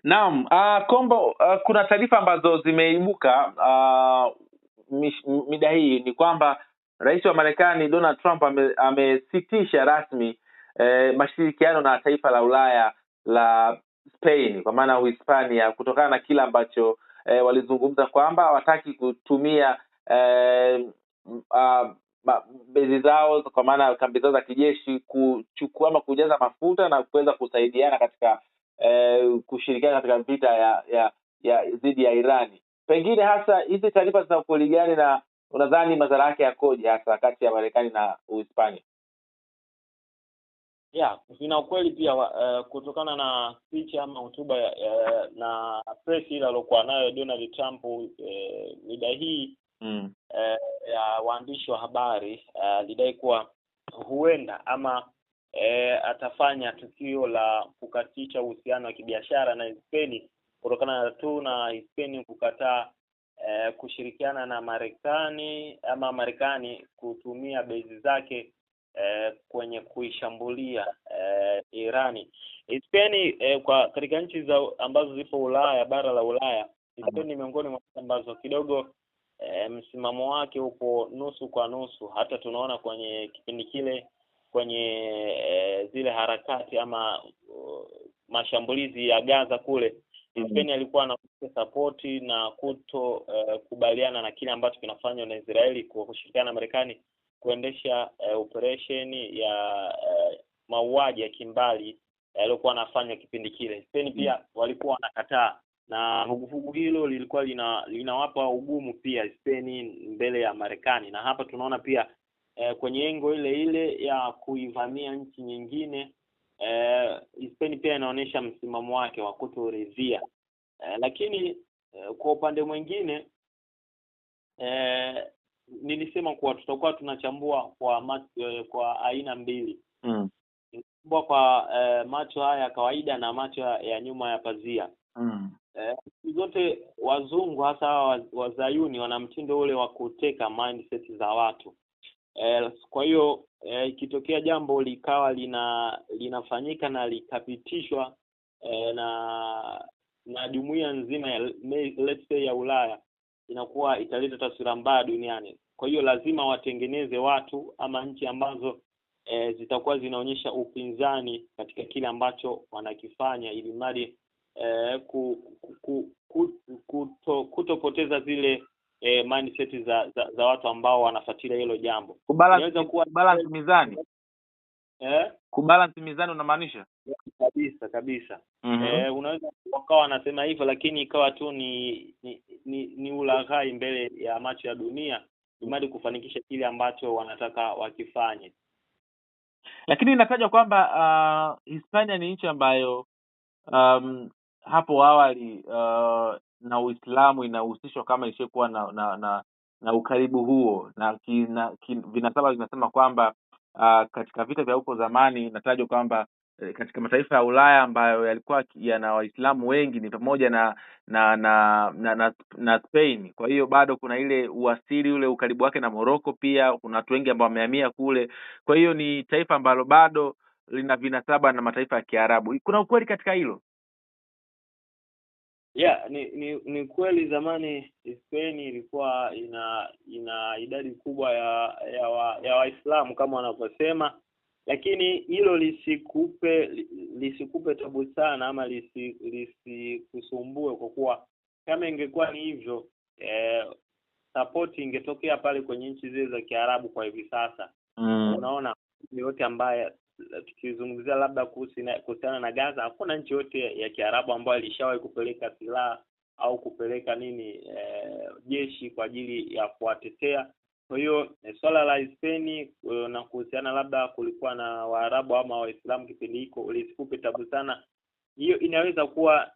Naam, Kombo, kuna taarifa ambazo zimeibuka mida hii ni kwamba Rais wa Marekani Donald Trump amesitisha rasmi mashirikiano na taifa la Ulaya la Spain, kwa maana Uhispania, kutokana na kila ambacho walizungumza kwamba hawataki kutumia bezi zao, kwa maana kambi zao za kijeshi, kuchukua ama kujaza mafuta na kuweza kusaidiana katika kushirikiana katika vita ya dhidi ya Irani. Pengine hasa hizi taarifa zina ukweli gani, na unadhani madhara yake yakoje hasa kati ya Marekani na Uhispania? Zina ukweli pia, kutokana na speech ama hotuba na press ile aliyokuwa nayo Donald Trump mida hii ya waandishi wa habari. Alidai kuwa huenda ama atafanya tukio la kukatisha uhusiano wa kibiashara na Hispania, kutokana na Hispania kukataa kushirikiana na Marekani ama Marekani kutumia bezi zake kwenye kuishambulia Irani. Hispania kwa katika nchi ambazo zipo Ulaya, bara la Ulaya, Hispania ni miongoni mwa ambazo kidogo msimamo wake upo nusu kwa nusu. Hata tunaona kwenye kipindi kile kwenye zile harakati ama mashambulizi ya Gaza kule, Hispania alikuwa na support na kubaliana na kile ambacho kinafanywa na Israeli kwa kushirikiana na Marekani kuendesha operation ya mauaji ya kimbali yaliokuwa yanafanywa kipindi kile. Hispania pia walikuwa wanakataa, na vuguvugu hilo lilikuwa linawapa ugumu pia Hispania mbele ya Marekani. Na hapa tunaona pia kwenye engo ile ya kuivamia nchi nyingine, Hispania pia inaonyesha msimamo wake wa kutoridhia. Lakini kwa upande mwingine nilisema kuwa tutakuwa tunachambua kwa aina mbili. Kwa macho haya ya kawaida na macho ya nyuma ya pazia. Zote wazungu hasa wazayuni wana mtindo ule wa kuteka mindset za watu. Kwa hiyo ikitokea jambo likawa linafanyika na likapitishwa na jumuiya nzima ya let's say ya Ulaya, inakuwa italeta taswira mbaya duniani. Kwa hiyo lazima watengeneze watu ama nchi ambazo zitakuwa zinaonyesha upinzani katika kile ambacho wanakifanya, ili mradi kutopoteza zile mindset za watu ambao wanafuatilia hilo jambo. Inaweza kuwa balance mizani. Kubalance mizani unamaanisha? Kabisa. Unaweza wakawa wanasema hivyo, lakini ikawa tu ni ulaghai mbele ya macho ya dunia, ili kufanikisha kile ambacho wanataka wakifanye. Lakini inatajwa kwamba Hispania ni nchi ambayo hapo awali na Uislamu inahusishwa kama ishakuwa na ukaribu huo, na vinasaba vinasema kwamba katika vita vya huko zamani inatajwa kwamba katika mataifa ya Ulaya ambayo yalikuwa yana Waislamu wengi ni pamoja na Spain. Kwa hiyo bado kuna ile uasili ule ukaribu wake na Morocco, pia kuna watu wengi ambao wamehamia kule. Kwa hiyo ni taifa ambalo bado lina vinasaba na mataifa ya Kiarabu. Kuna ukweli katika hilo? Ni kweli zamani Spain ilikuwa ina idadi kubwa ya Waislamu kama wanavyosema, lakini hilo lisikupe tabu sana ama lisikusumbue, kwa kuwa kama ingekuwa ni hivyo support ingetokea pale kwenye nchi zile za Kiarabu kwa hivi sasa. Unaona, yote ambaye tukizungumzia labda kuhusiana na Gaza, hakuna nchi yote ya Kiarabu ambayo ilishawahi kupeleka silaha au kupeleka jeshi kwa ajili ya kuwatetea. Kwa hiyo swala la Hispania na kuhusiana labda kulikuwa na Waarabu ama Waislamu kipindi hiko lisikupe tabu sana. Hiyo inaweza kuwa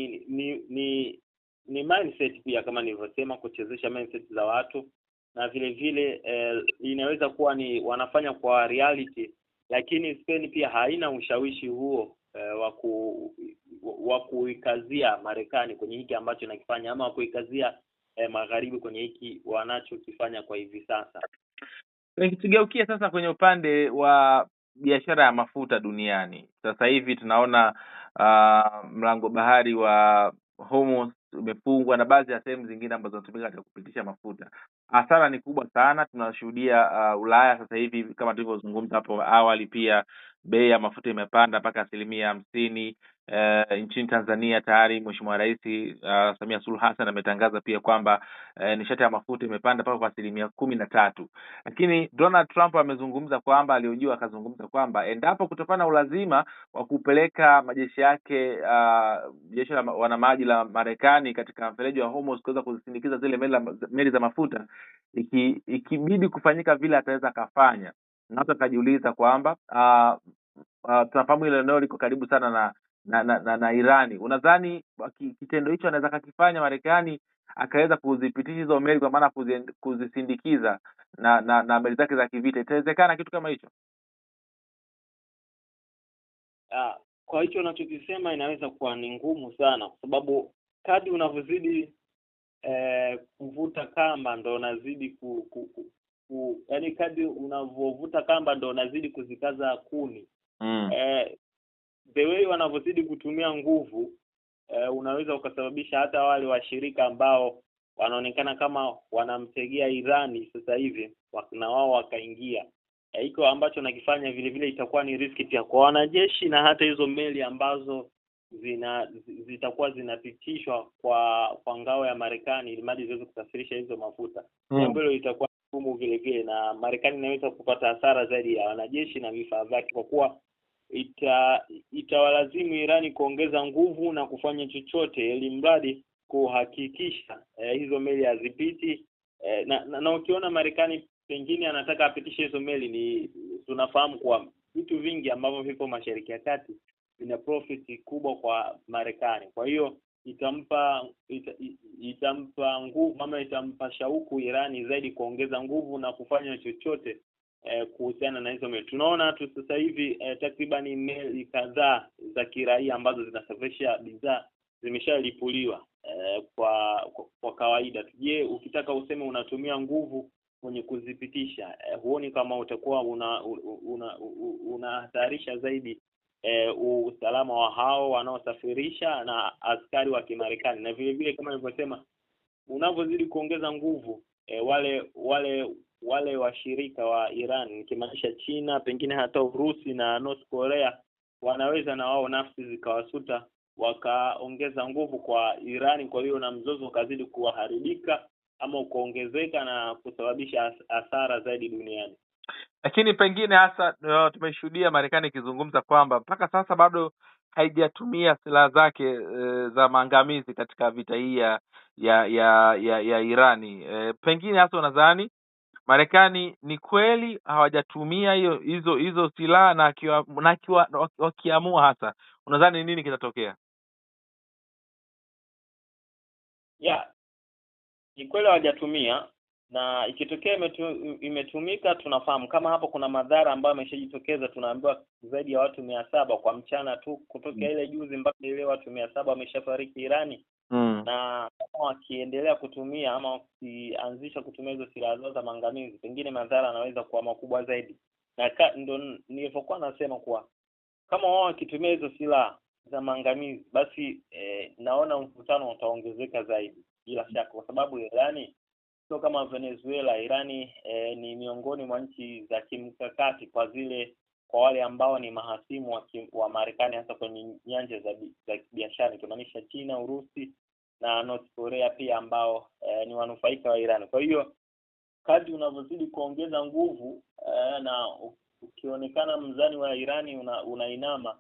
ni mindset pia, kama nilivyosema, kuchezesha mindset za watu, na vile vile inaweza kuwa ni wanafanya kwa reality, lakini Spain pia haina ushawishi huo wa kuikazia Marekani kwenye hiki ambacho nakifanya, ama kuikazia magharibi kwenye hiki wanachokifanya kwa hivi sasa. Nikigeukia sasa kwenye upande wa biashara ya mafuta duniani, sasa hivi tunaona mlango bahari wa Hormuz umefungwa na baadhi ya sehemu zingine ambazo zinatumika katika kupitisha mafuta. Hasara ni kubwa sana. Tunashuhudia Ulaya sasa hivi kama tulivyozungumza hapo awali, pia bei ya mafuta imepanda mpaka 50%. Nchini Tanzania tayari Mheshimiwa Rais Samia Suluhu Hassan ametangaza pia kwamba nishati ya mafuta imepanda mpaka kwa 13%. Lakini Donald Trump amezungumza kwamba akazungumza kwamba endapo kutokana na ulazima wa kupeleka majeshi yake jeshi la wanamaji la Marekani katika mfereji wa Hormuz kuweza kuzisindikiza zile meli za mafuta, ikibidi kufanyika vile ataweza akafanya. Na hata akajiuliza kwamba tunafahamu ile eneo liko karibu sana na Irani. Unadhani kitendo hicho anaweza kakifanya Marekani akaweza kuzipitisha hizo meli kwa maana kuzisindikiza na meli zake za kivita? Itawezekana kitu kama hicho? Kwa hicho unachokisema inaweza kuwa ni ngumu sana, kwa sababu kadri unavyozidi kuvuta kamba ndo unazidi yaani kadri unavovuta kamba ndo unazidi kuzikaza kuni. The way wanavyozidi kutumia nguvu unaweza ukasababisha hata wale washirika ambao wanaonekana kama wanamtegea Irani sasa hivi na wao wakaingia. Hiko ambacho nakifanya vile vile itakuwa ni riski pia kwa wanajeshi na hata hizo meli ambazo zitakuwa zinapitishwa kwa ngao ya Marekani ili madi ziweze kusafirisha hizo mafuta. Jambo hilo litakuwa ngumu vile vile, na Marekani inaweza kupata hasara zaidi ya wanajeshi na vifaa vyake, kwa kuwa itawalazimu Irani kuongeza nguvu na kufanya chochote ili mradi kuhakikisha hizo meli hazipiti. Na ukiona Marekani pengine anataka apitishe hizo meli, ni tunafahamu kwa vitu vingi ambavyo vipo Mashariki ya Kati vina profit kubwa kwa Marekani. Kwa hiyo itampa nguvu ama itampa shauku Irani zaidi kuongeza nguvu na kufanya chochote kuhusiana na hizo meli. Tunaona tu sasa hivi takriban meli kadhaa za kiraia ambazo zinasafirisha bidhaa zimeshalipuliwa kwa kawaida. Je, ukitaka useme unatumia nguvu kwenye kuzipitisha, huoni kama utakuwa unahatarisha zaidi usalama wa hao wanaosafirisha na askari wa Kimarekani? Na vile vile kama nilivyosema, unavozidi kuongeza nguvu wale washirika wa Iran, nikimaanisha China, pengine hata Urusi na North Korea, wanaweza na wao nafsi zikawasuta wakaongeza nguvu kwa Iran. Kwa hiyo na mzozo ukazidi kuharibika ama kuongezeka na kusababisha hasara zaidi duniani. Lakini pengine hasa tumeshuhudia Marekani ikizungumza kwamba mpaka sasa bado haijatumia silaha zake za maangamizi katika vita hii ya Irani. Pengine hasa unadhani Marekani ni kweli hawajatumia hizo silaha, na wakiamua hasa unadhani nini kitatokea? Ni kweli hawajatumia, na ikitokea imetumika tunafahamu kama hapo kuna madhara ambayo yameshajitokeza. Tunaambiwa zaidi ya watu 700 kwa mchana tu kutoka ile juzi mpaka ile watu 700 wameshafariki Irani. Na kama wakiendelea kutumia ama wakianzisha kutumia hizo silaha zao za maangamizi, pengine madhara yanaweza kuwa makubwa zaidi. Na ndo nilipokuwa nasema kuwa kama wao wakitumia hizo silaha za maangamizi, basi naona mvutano utaongezeka zaidi bila shaka, kwa sababu Irani sio kama Venezuela. Irani ni miongoni mwa nchi za kimkakati kwa wale ambao ni mahasimu wa Marekani, hasa kwenye nyanja za biashara, kumaanisha China, Urusi na North Korea pia, ambao ni wanufaika wa Irani. Kwa hiyo kadri unavyozidi kuongeza nguvu na ukionekana mzani wa Irani unainama,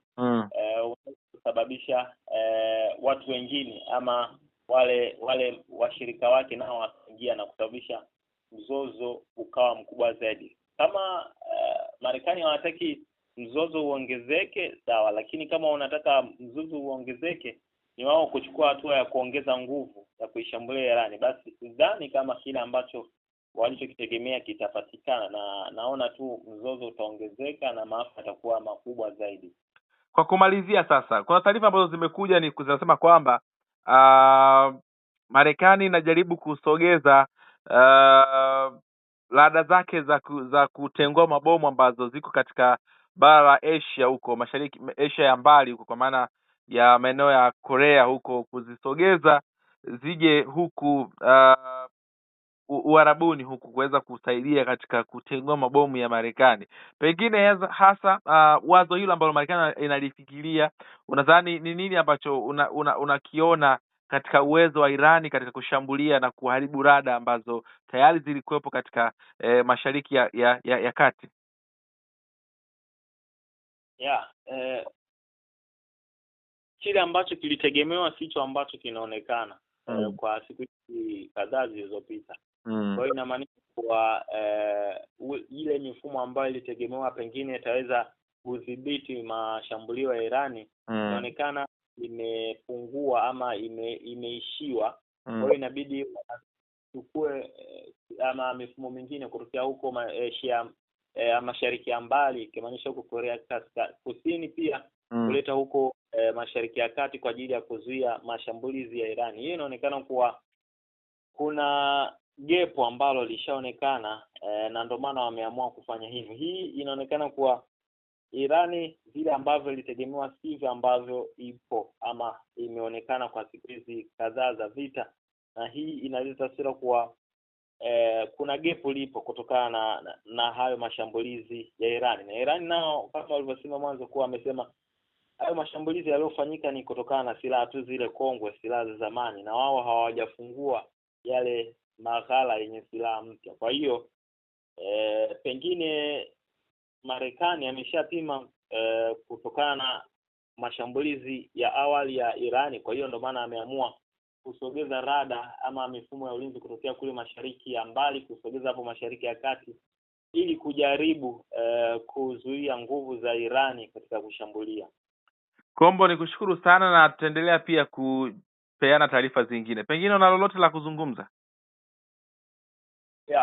kusababisha watu wengine ama wale washirika wake nao wakaingia na kusababisha mzozo ukawa mkubwa zaidi. Kama Marekani hawataki mzozo uongezeke, sawa, lakini kama unataka mzozo uongezeke ni wao kuchukua hatua ya kuongeza nguvu ya kuishambulia Irani, basi sidhani kama kile ambacho walichokitegemea kitapatikana, na naona tu mzozo utaongezeka na maafa yatakuwa makubwa zaidi. Kwa kumalizia sasa, kuna taarifa ambazo zimekuja ni zinasema kwamba Marekani inajaribu kusogeza rada zake za kutengua mabomu ambazo ziko katika bara la Asia huko Mashariki, Asia ya mbali huko, kwa maana ya maeneo ya Korea huko, kuzisogeza zije huku Uarabuni huku kuweza kusaidia katika kutengua mabomu ya Marekani. Pengine hasa wazo hilo ambalo Marekani inalifikiria, unadhani ni nini ambacho unakiona katika uwezo wa Irani katika kushambulia na kuharibu rada ambazo tayari zilikuwepo katika Mashariki ya Kati? Kile ambacho kilitegemewa sicho ambacho kinaonekana kwa siku hizi kadhaa zilizopita. Kwa hiyo inamaanisha kuwa ile mifumo ambayo ilitegemewa pengine itaweza kudhibiti mashambulio ya Irani inaonekana imepungua ama imeishiwa. Kwa hiyo inabidi chukue ama mifumo mingine kutokea huko Asia Mashariki ya mbali, ikimaanisha huko Korea Kusini pia kuleta huko Mashariki ya Kati kwa ajili ya kuzuia mashambulizi ya Irani. Hiyo inaonekana kuwa kuna gepo ambalo lishaonekana na ndio maana wameamua kufanya hivyo. Hii inaonekana kuwa Irani vile ambavyo ilitegemewa sivyo ambavyo ipo ama imeonekana kwa siku hizi kadhaa za vita, na hii inaleta taswira kuwa kuna gepo lipo kutokana na hayo mashambulizi ya Irani. Na Irani nao kama walivyosema mwanzo kuwa amesema hayo mashambulizi yaliyofanyika ni kutokana na silaha tu zile kongwe, silaha za zamani, na wao hawajafungua yale maghala yenye silaha mpya. Kwa hiyo pengine Marekani ameshapima kutokana na mashambulizi ya awali ya Irani. Kwa hiyo ndio maana ameamua kusogeza rada ama mifumo ya ulinzi kutokea kule mashariki ya mbali kusogeza hapo Mashariki ya Kati ili kujaribu kuzuia nguvu za Irani katika kushambulia. Kombo, nikushukuru sana na tutaendelea pia kupeana taarifa zingine. Pengine una lolote la kuzungumza?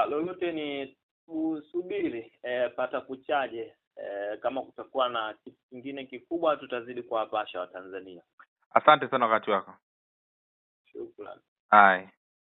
Lolote ni usubiri pata kuchaje, kama kutakuwa na kitu kingine kikubwa tutazidi kuwapasha wa Tanzania. Asante sana wakati wako. Shukrani. Hai.